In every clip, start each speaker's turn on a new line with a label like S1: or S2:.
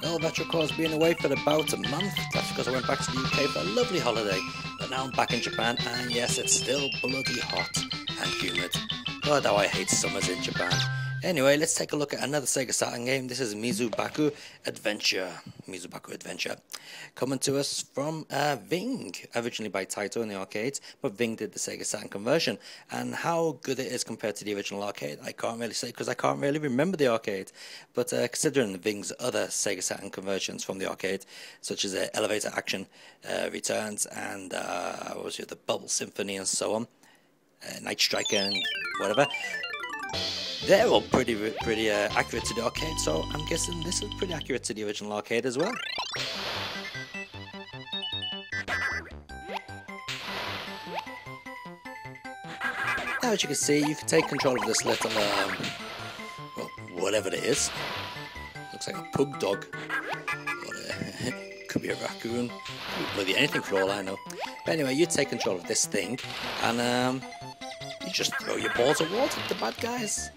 S1: Well, that recalls being away for about a month. That's because I went back to the UK for a lovely holiday. But now I'm back in Japan, and yes, it's still bloody hot and humid. God, how I hate summers in Japan. Anyway, let's take a look at another Sega Saturn game. This is Mizubaku Adventure. Mizubaku Adventure. Coming to us from Ving, originally by Taito in the arcades, but Ving did the Sega Saturn conversion. And how good it is compared to the original arcade, I can't really say, because I can't really remember the arcade. But considering Ving's other Sega Saturn conversions from the arcade, such as Elevator Action Returns and what was it, the Bubble Symphony and so on, Night Striker and whatever, they're all pretty accurate to the arcade, so I'm guessing this is pretty accurate to the original arcade as well. Now, as you can see, you can take control of this little, well, whatever it is. Looks like a pug dog. Or, could be a raccoon. Could be bloody anything for all I know. But anyway, you take control of this thing, and you just throw your balls of water at the bad guys.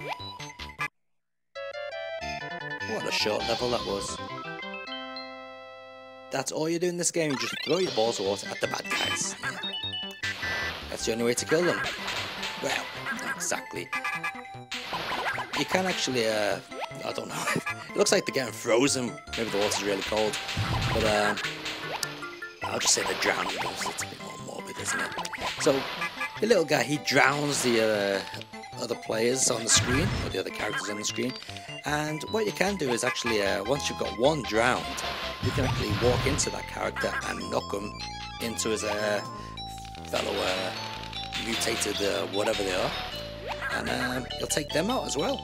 S1: What a short level that was. That's all you do in this game, you just throw your balls of water at the bad guys. Yeah. That's the only way to kill them. Well, not exactly. You can actually, I don't know. It looks like they're getting frozen. Maybe the water's really cold. But I'll just say they're drowning. It's a bit more morbid, isn't it? So, the little guy, he drowns the other players on the screen, or the other characters on the screen. And what you can do is actually, once you've got one drowned, you can actually walk into that character and knock him into his fellow mutated whatever they are. And you'll take them out as well.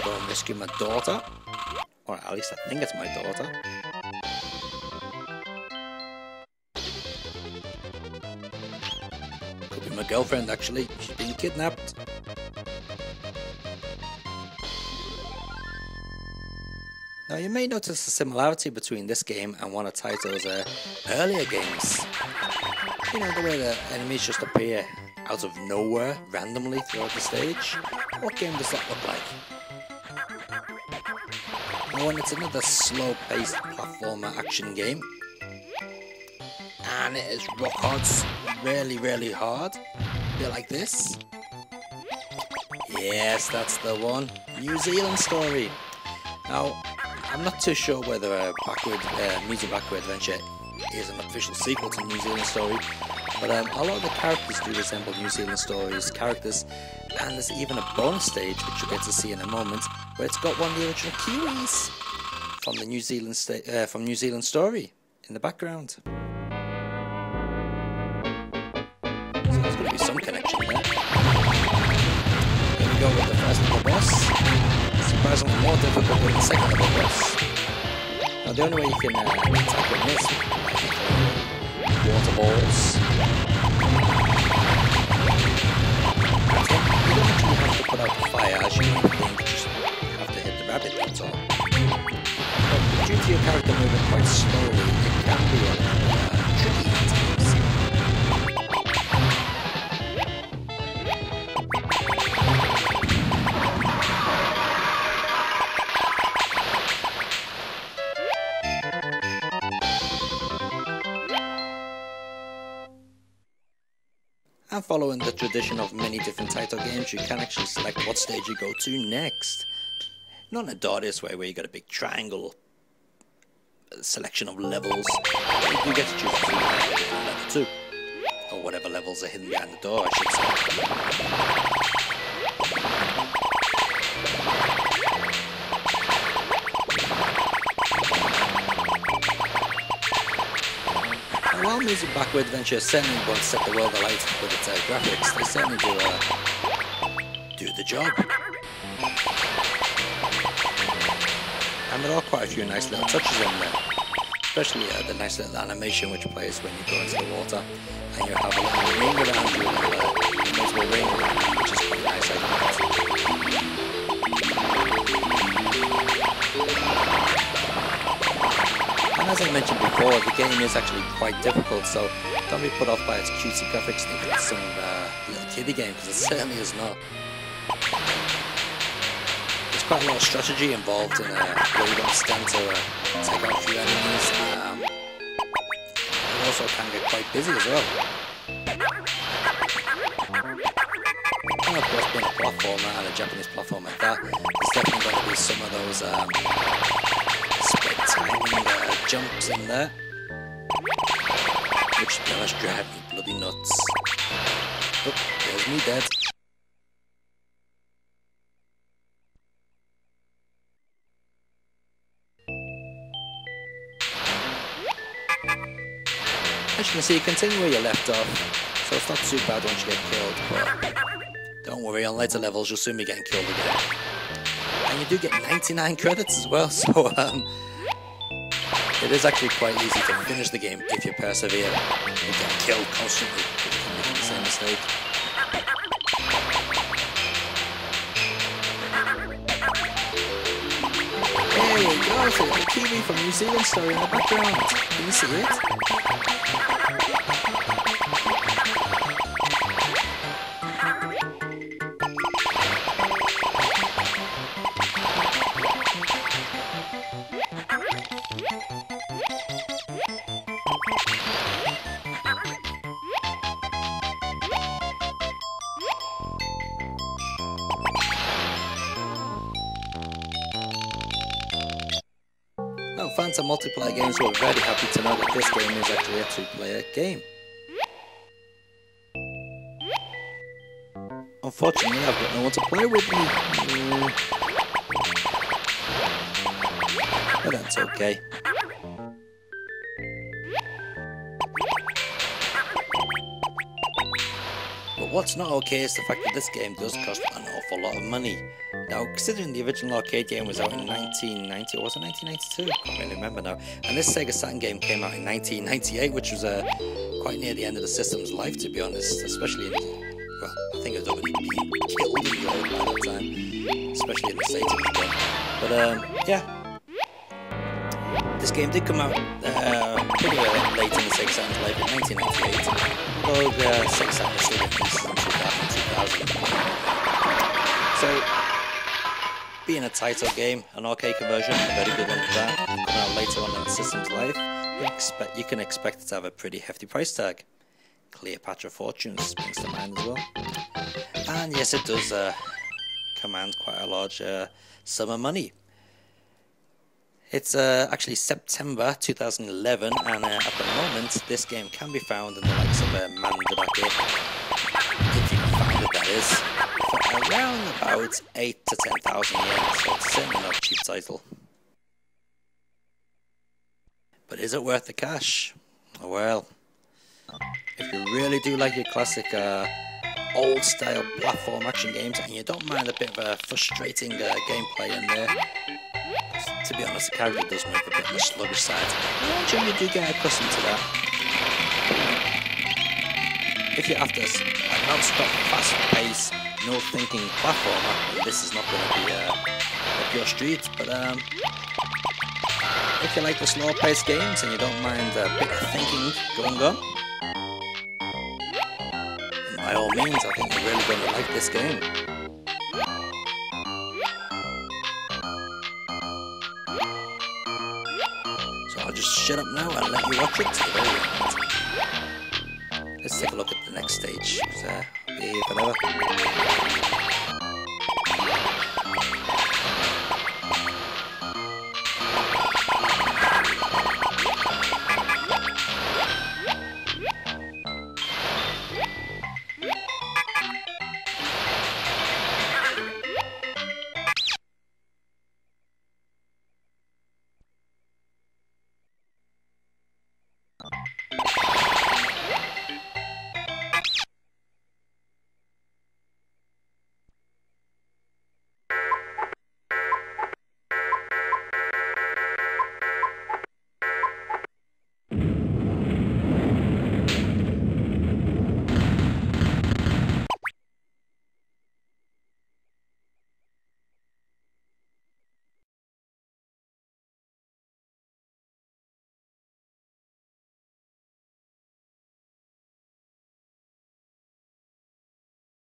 S1: Go and rescue my daughter, or at least I think it's my daughter. Could be my girlfriend actually, she's being kidnapped. Now you may notice a similarity between this game and one of Taito's earlier games. You know, the way the enemies just appear out of nowhere randomly throughout the stage. What game does that look like? Well, it's another slow-paced platformer action game, and it is rock hard, really hard. A bit like this. Yes, that's the one. New Zealand Story. Now, I'm not too sure whether Mizubaku Adventure is an official sequel to New Zealand Story, but a lot of the characters do resemble New Zealand Story's characters, and there's even a bonus stage, which you'll get to see in a moment, where it's got one of the original Kiwis from the New Zealand Story in the background. So there's going to be some connection there. Here we go with the first level boss. Surprisingly more difficult than the second level boss. Now the only way you can attack him is water balls. You don't actually have to put out the fire as you think, you just have to hit the rabbit, that's all. But due to your character moving quite slowly, it can be a tricky at times. And following the tradition of many different Taito games, you can actually select what stage you go to next. Not in a Darius way where you got a big triangle selection of levels. You get to choose between level 2, or whatever levels are hidden behind the door, I should say. And while Mizubaku Adventure certainly won't set the world alight with its graphics, they certainly do the job. And there are quite a few nice little touches in there, especially the nice little animation which plays when you go into the water and you have a little ring around you, the multiple ring, which is quite nice, I think. And as I mentioned before, the game is actually quite difficult, so don't be put off by its cutesy graphics thinking it's some little kiddie game, because it certainly is not. There's quite a lot of strategy involved in where you don't stand to take out a few enemies. It also can get quite busy as well. And of course, being a platformer and a Japanese platformer at that, there's definitely going to be some of those split timing jumps in there, which to be honest drive me bloody nuts. Oh, there's me dead. As you can see, you continue where you left off, so it's not too bad once you get killed, but don't worry, on later levels you'll soon be getting killed again. And you do get 99 credits as well, so it is actually quite easy to finish the game if you persevere and get killed constantly, because you can make the same mistake. There we go, so the Kiwi from New Zealand story in the background. Can you see it? Now, fans of multiplayer games will be very happy to know that this game is actually a two-player game. Unfortunately, I've got no one to play with me. But that's okay. But what's not okay is the fact that this game does cost an awful lot of money. Now, considering the original arcade game was out in 1990, or was it 1992? I can't really remember now. And this Sega Saturn game came out in 1998, which was quite near the end of the system's life, to be honest. Especially in, well, I think it was already being killed in Europe by that time, especially in the States it was done. But yeah, this game did come out pretty late in the Sega Saturn's life in 1998. Although the Sega Saturn was still released in 2000. So, being a taito game, an arcade conversion, a very good one for that, coming out later on in the system's life, you can expect it to have a pretty hefty price tag. Cleopatra Fortunes springs to mind as well. And yes, it does command quite a large sum of money. It's actually September 2011, and at the moment this game can be found in the likes of Mizubaku, if you can find it, that is, for around about 8 to 10,000 yen, so it's certainly not a cheap title. But is it worth the cash? Well, if you really do like your classic old style platform action games and you don't mind a bit of a frustrating gameplay in there, to be honest, the character does move a bit on the sluggish side. I'm sure you do get accustomed to that. If you're after a non-stop, fast-paced, no-thinking platformer, this is not going to be up your street. But if you like the slow-paced games and you don't mind a bit of thinking going on, by all means, I think you're really going to like this game. I'll just shut up now and let you watch it. Let's take a look at the next stage. Be here forever.